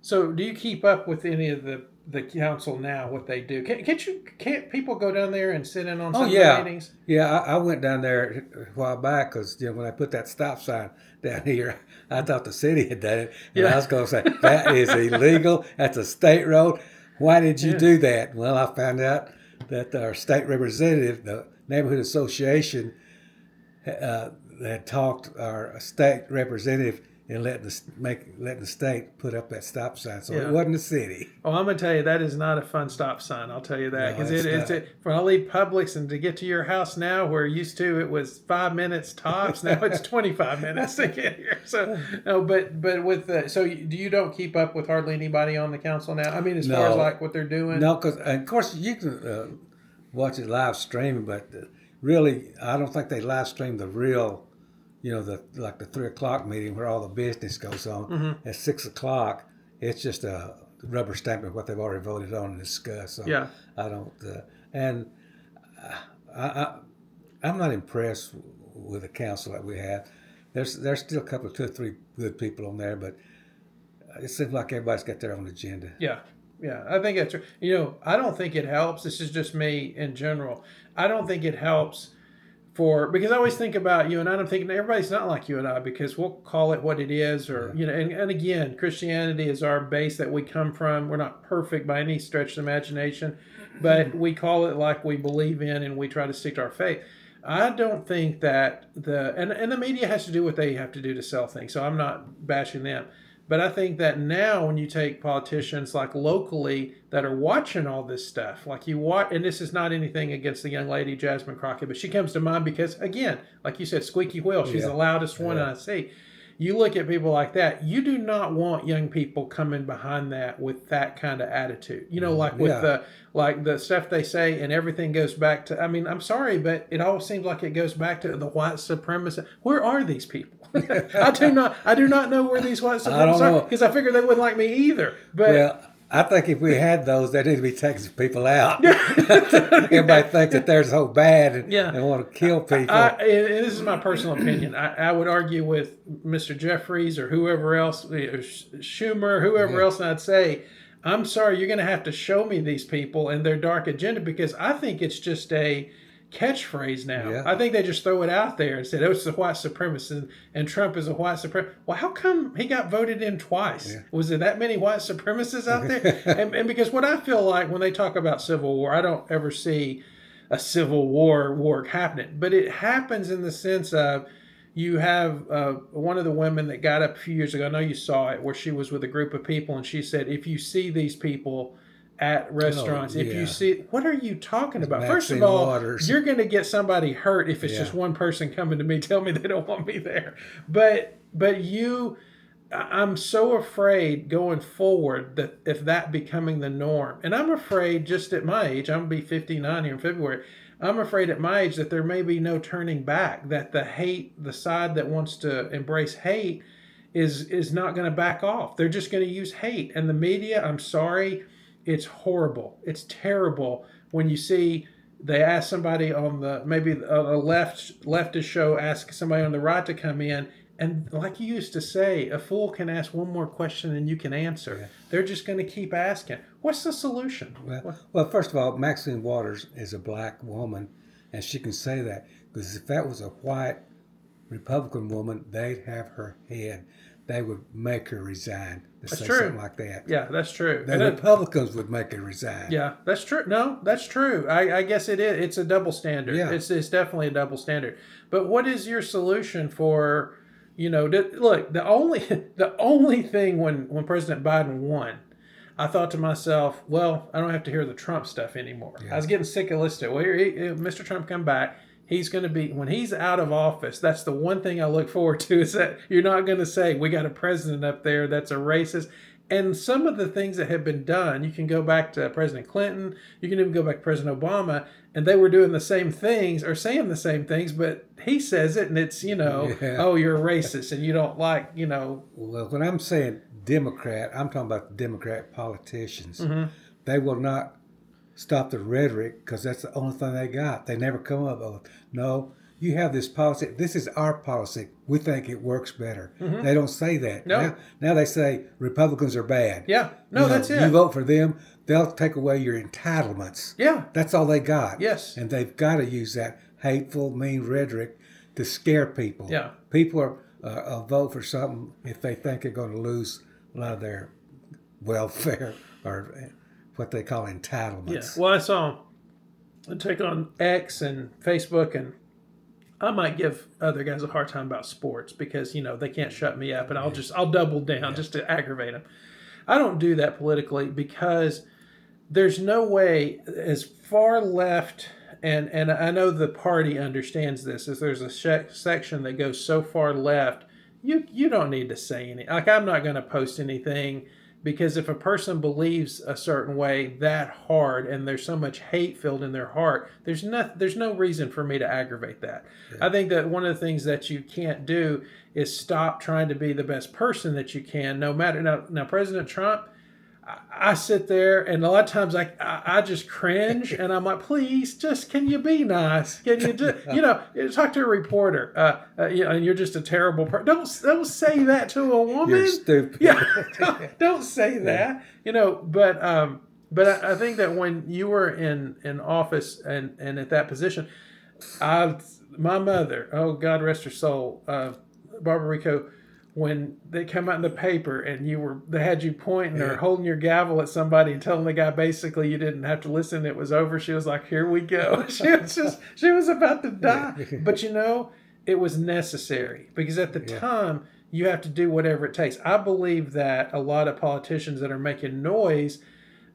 So, do you keep up with any of the council now? What they do? Can't people go down there and sit in on Oh some of the yeah, meetings? yeah. I went down there a while back because when I put that stop sign down here, I thought the city had done it, and I Yeah, was going to say that is illegal. That's a state road. Why did you yeah. do that? Well, I found out that our state representative, the neighborhood association, had talked our state representative and letting the state put up that stop sign, so it Yeah. wasn't the city. Oh, I'm gonna tell you that is not a fun stop sign. I'll tell you that No, because it's not. when I leave Publix and to get to your house now, where used to it was 5 minutes tops, now it's 25 minutes to get here. So no, but with do you don't keep up with hardly anybody on the council now? I mean, as far as No, like what they're doing. no, because of course you can watch it live streaming, but really, I don't think they live stream the real, the like the 3 o'clock meeting where all the business goes on. Hmm. At 6 o'clock, it's just a rubber stamp of what they've already voted on and discussed. So Yeah. I don't, and I, I I'm not impressed with the council that we have. There's still a couple of two or three good people on there, but it seems like everybody's got their own agenda. Yeah, yeah, I think that's I don't think it helps. This is just me in general. I don't think it helps for because I always think about you and I'm thinking everybody's not like you and I because we'll call it what it is or Yeah. and again Christianity is our base that we come from. We're not perfect by any stretch of the imagination, but we call it like we believe in and we try to stick to our faith. I don't think that and the media has to do what they have to do to sell things. So I'm not bashing them. But I think that now, when you take politicians like locally that are watching all this stuff, like you watch, and this is not anything against the young lady Jasmine Crockett, but she comes to mind because, again, like you said, squeaky wheel. She's Yeah. the loudest one Yeah. I see. You look at people like that, you do not want young people coming behind that with that kind of attitude. Like with Yeah. the stuff they say, and everything goes back to. I mean, I'm sorry, but it all seems like it goes back to the white supremacists. Where are these people? I do not know where these white I don't supremacists are know. because I figured they wouldn't like me either. But Well, I think if we had those, they need to be taking some people out. Everybody thinks that they're so bad yeah, and want to kill people. and this is my personal opinion. I would argue with Mr. Jeffries or whoever else, Schumer, whoever Yeah. else, and I'd say, I'm sorry, you're going to have to show me these people and their dark agenda because I think it's just a catchphrase now. Yeah. I think they just throw it out there and said, "Oh, it's a white supremacist," and Trump is a white supremacist. Well, how come he got voted in twice? Yeah. Was there that many white supremacists out there? and because what I feel like when they talk about civil war, I don't ever see a civil war happening, but it happens in the sense of you have one of the women that got up a few years ago. I know you saw it, where she was with a group of people, and she said, "If you see these people at restaurants, if you yeah. see, what are you talking about? First of Maxine all, Waters. you're going to get somebody hurt if it's Yeah. just one person coming to me, tell me they don't want me there. But you." I'm so afraid going forward that if that becoming the norm, and I'm afraid just at my age, I'm gonna be 59 here in February. I'm afraid at my age that there may be no turning back. That the hate, the side that wants to embrace hate, is not going to back off. They're just going to use hate, and the media. I'm sorry, it's horrible. It's terrible when you see they ask somebody on the maybe a leftist show ask somebody on the right to come in and like you used to say, a fool can ask one more question than you can answer. Yeah. They're just going to keep asking. What's the solution? Well, first of all, Maxine Waters is a black woman, and she can say that because if that was a white Republican woman, they'd have her head. They would make her resign to That's say true. something like that. Yeah, that's true. The Republicans would make her resign. Yeah, that's true. No, that's true. I guess it is. It's a double standard. Yeah. It's definitely a double standard. But what is your solution for, look, the only thing when President Biden won, I thought to myself, well, I don't have to hear the Trump stuff anymore. Yeah. I was getting sick of listening. Well, Mr. Trump come back. He's going to be, when he's out of office, that's the one thing I look forward to is that you're not going to say, we got a president up there that's a racist. And some of the things that have been done, you can go back to President Clinton, you can even go back to President Obama, and they were doing the same things or saying the same things, but he says it and it's, Yeah. oh, you're a racist and you don't like, Well, when I'm saying Democrat, I'm talking about the Democrat politicians. Mhm. They will not stop the rhetoric because that's the only thing they got. They never come up with, no, you have this policy. This is our policy. We think it works better. They don't say that. No. Now they say Republicans are bad. Yeah. No, You know, that's it. You vote for them, they'll take away your entitlements. Yeah. That's all they got. Yes. And they've got to use that hateful, mean rhetoric to scare people. Yeah. People are vote for something if they think they're going to lose a lot of their welfare or what they call entitlements. Yeah. Well, I saw a take on X and Facebook, and I might give other guys a hard time about sports because, you know, they can't shut me up, and I'll double down just to aggravate them. I don't do that politically because there's no way as far left, and I know the party understands this, is there's a section that goes so far left, you don't need to say anything. Like, I'm not going to post anything because if a person believes a certain way that hard and there's so much hate filled in their heart, there's no reason for me to aggravate that. Yeah. I think that one of the things that you can't do is stop trying to be the best person that you can, no matter. Now President Trump, I sit there and a lot of times I just cringe and I'm like, please, just can you be nice? Can you just, talk to a reporter, and you're just a terrible person. Don't say that to a woman. You're stupid. Yeah, don't say that. But I think that when you were in office and at that position, my mother, oh God rest her soul, Barbara Rico, when they come out in the paper and they had you pointing or holding your gavel at somebody and telling the guy basically you didn't have to listen, it was over. She was like, here we go. She was about to die. But it was necessary because at the time you have to do whatever it takes. I believe that a lot of politicians that are making noise,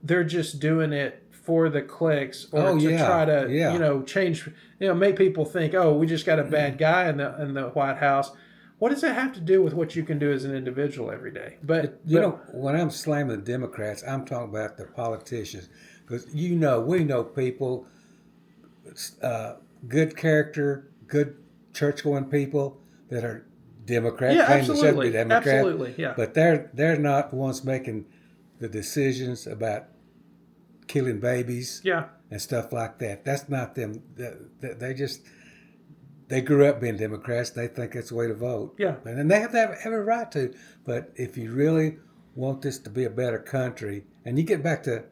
they're just doing it for the clicks or try to change, make people think, oh, we just got a bad guy in the White House. What does that have to do with what you can do as an individual every day? But when I'm slamming the Democrats, I'm talking about the politicians because we know people, good character, good church-going people that are Democrat, claim they should be Democrat, absolutely, yeah. But they're not the ones making the decisions about killing babies, and stuff like that. That's not them. They grew up being Democrats. They think it's the way to vote. Yeah. And they have a right to. But if you really want this to be a better country, and you get back to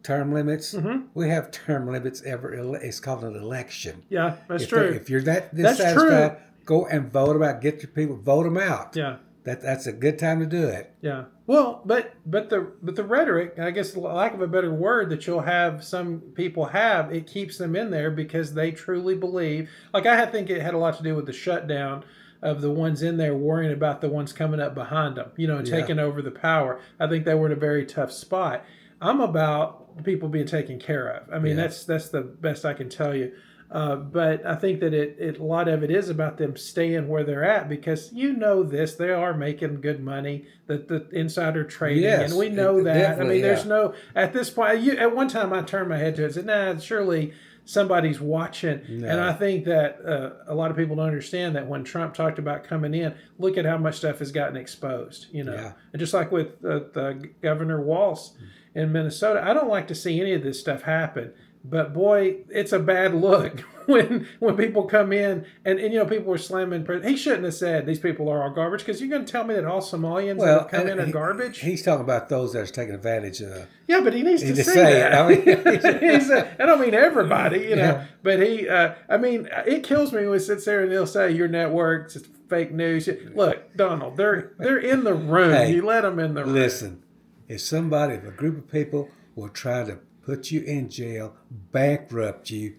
term limits, we have term limits it's called an election. Yeah, that's true. If you're that dissatisfied, go and vote them out. Get your people, vote them out. Yeah. That's a good time to do it. Yeah. Well, but the rhetoric, I guess, lack of a better word, that you'll have some people have, it keeps them in there because they truly believe. Like I think it had a lot to do with the shutdown of the ones in there worrying about the ones coming up behind them, and taking over the power. I think they were in a very tough spot. I'm about people being taken care of. I mean, that's the best I can tell you. But I think that a lot of it is about them staying where they're at because they are making good money, the insider trading, and we know that. I mean, there's no, at this point, at one time I turned my head to it and said, nah, surely somebody's watching. No. And I think that a lot of people don't understand that when Trump talked about coming in, look at how much stuff has gotten exposed, And just like with the Governor Walz in Minnesota, I don't like to see any of this stuff happen. But boy, it's a bad look when people come in and people were slamming. He shouldn't have said these people are all garbage because you're going to tell me that all Somalians that have come in are garbage. He's talking about those that are taking advantage of. Yeah, but he needs to say that. I don't mean everybody, But it kills me when he sits there and he'll say your network's fake news. Look, Donald, they're in the room. Hey, you let them in the room. Listen, if a group of people will try to put you in jail, bankrupt you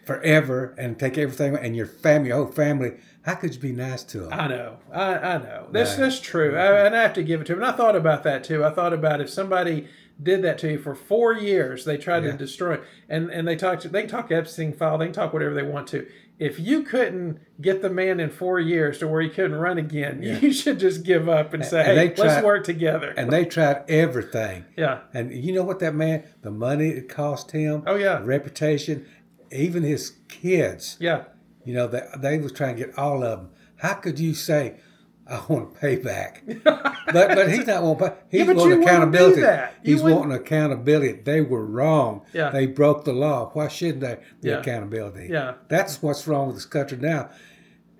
forever, and take everything and your whole family. How could you be nice to them? I know. I know. That's true. And I have to give it to him. And I thought about that too. I thought about if somebody did that to you for 4 years, they tried to destroy it. And they can talk Epstein file, they can talk whatever they want to. If you couldn't get the man in 4 years to where he couldn't run again, you should just give up and say, hey, let's work together. And they tried everything. Yeah. And you know what that man, the money it cost him, the reputation, even his kids. Yeah. They was trying to get all of them. How could you say, I want to pay back. But he's not wanting to pay. He's but you wanting wouldn't accountability. do that. You He's wouldn't- wanting accountability. They were wrong. Yeah. They broke the law. Why shouldn't there be Yeah. accountability? Yeah. That's what's wrong with this country now.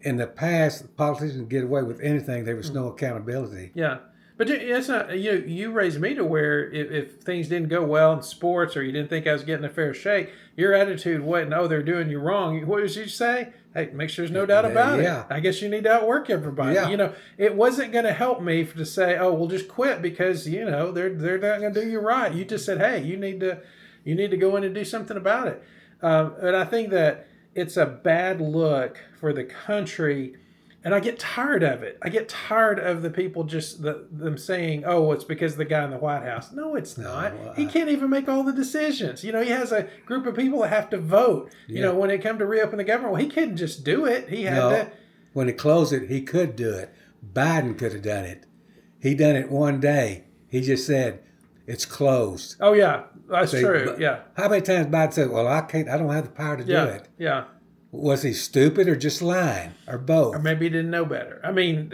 In the past, politicians get away with anything. There was no accountability. Yeah, but it's not. You raised me to where if things didn't go well in sports or you didn't think I was getting a fair shake, your attitude wasn't, "Oh, they're doing you wrong." What did you say? Hey, make sure there's no doubt about Yeah. it. I guess you need to outwork everybody. Yeah. It wasn't going to help me to say, "Oh, we'll just quit," because they're not going to do you right. You just said, "Hey, you need to go in and do something about it." And I think that it's a bad look for the country. And I get tired of it. I get tired of the people them saying, "Oh, it's because of the guy in the White House." No, it's not. He can't even make all the decisions. He has a group of people that have to vote. When it come to reopen the government, well, he couldn't just do it. He had to. When he closed it, he could do it. Biden could have done it. He done it one day. He just said, "It's closed." Oh yeah, that's See, true. but Yeah, How many times Biden said, "Well, I can't. I don't have the power to do yeah, it." yeah. Was he stupid or just lying or both? Or maybe he didn't know better. I mean,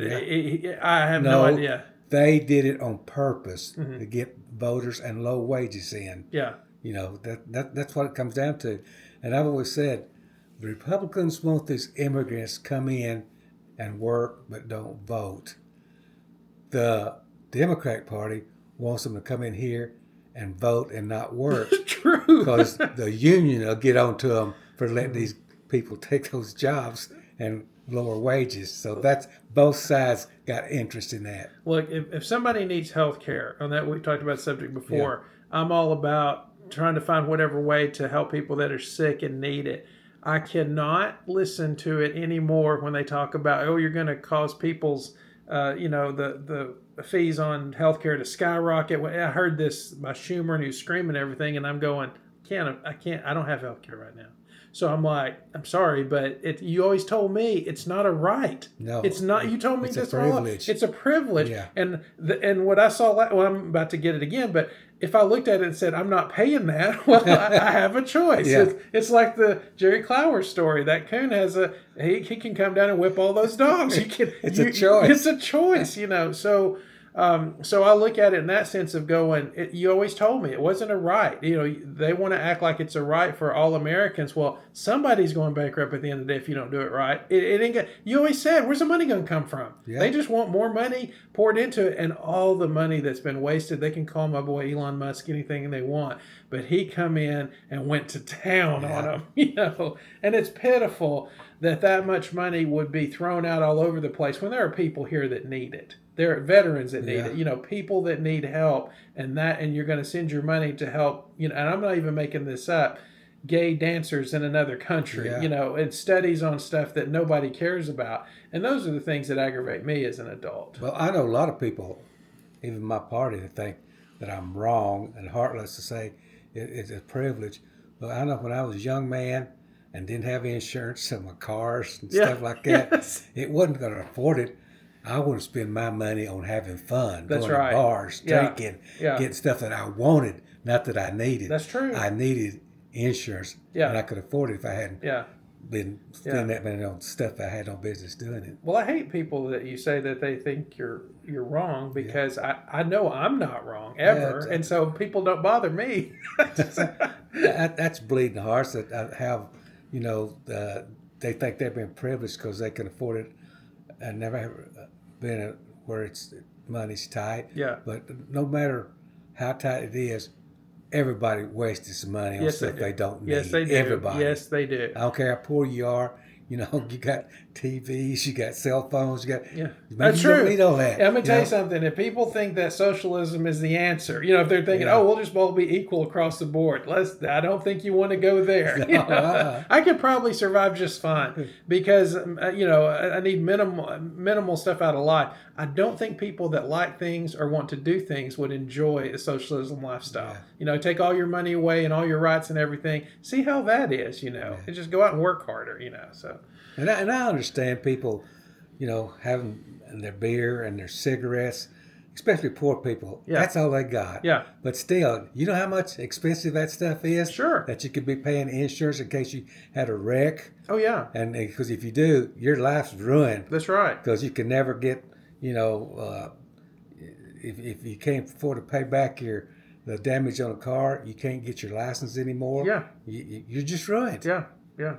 I have no idea. They did it on purpose to get voters and low wages in. Yeah, That's what it comes down to. And I've always said, the Republicans want these immigrants come in and work but don't vote. The Democratic Party wants them to come in here and vote and not work true. because the union will get onto them for letting these people take those jobs and lower wages. So that's both sides got interest in that. Look, if somebody needs health care, on that we've talked about the subject before, I'm all about trying to find whatever way to help people that are sick and need it. I cannot listen to it anymore when they talk about, "Oh, you're going to cause people's, the fees on healthcare to skyrocket." I heard this by Schumer, and he was screaming everything, and I'm going, I don't have healthcare right now. So I'm like, I'm sorry, but you always told me it's not a right. No, it's not. You told me it's a this all. privilege. It's a privilege. Yeah. And what I saw, well, I'm about to get it again, but if I looked at it and said, "I'm not paying that," well, I have a choice. Yeah. It's like the Jerry Clower story. That coon has he can come down and whip all those dogs. It's a choice. It's a choice, So. So I look at it in that sense of going, you always told me it wasn't a right. They want to act like it's a right for all Americans. Well, somebody's going bankrupt at the end of the day if you don't do it right. It ain't good. You always said, where's the money going to come from? Yeah. They just want more money poured into it, and all the money that's been wasted, they can call my boy Elon Musk anything they want. But he come in and went to town on them, and it's pitiful that much money would be thrown out all over the place when there are people here that need it. There are veterans that need it, people that need help, and you're going to send your money to help, and I'm not even making this up, gay dancers in another country, and studies on stuff that nobody cares about. And those are the things that aggravate me as an adult. Well, I know a lot of people, even my party, that think that I'm wrong and heartless to say it's a privilege. But I know when I was a young man and didn't have insurance on my cars and stuff like that, it wasn't going to afford it. I want to spend my money on having fun, That's going right. to bars, drinking, Yeah. getting stuff that I wanted, not that I needed. That's true. I needed insurance, and I could afford it if I hadn't been spending that money on stuff I had no business doing it. Well, I hate people that you say that they think you're wrong, because I know I'm not wrong ever, and so people don't bother me. That's bleeding hearts that I have, they think they've been privileged because they can afford it and never have been where money's tight. Yeah. But no matter how tight it is, everybody wastes some money on stuff they don't need. Yes, they do. Everybody. Yes, they do. I don't care how poor you are. You got TVs, you got cell phones, you got. That's you true. Don't need all that. I'm gonna tell you something. If people think that socialism is the answer, if they're thinking, "Oh, we'll just all be equal across the board," I don't think you want to go there. I could probably survive just fine because I need minimal stuff out of life. I don't think people that like things or want to do things would enjoy a socialism lifestyle. Take all your money away and all your rights and everything. See how that is, and just go out and work harder, So. And I understand people, having their beer and their cigarettes, especially poor people. Yeah. That's all they got. Yeah. But still, you know how much expensive that stuff is? Sure. That you could be paying insurance in case you had a wreck. Oh, yeah. And because if you do, your life's ruined. That's right. Because you can never get you know, if you can't afford to pay back the damage on a car, you can't get your license anymore. Yeah. You're just ruined. Yeah. Yeah.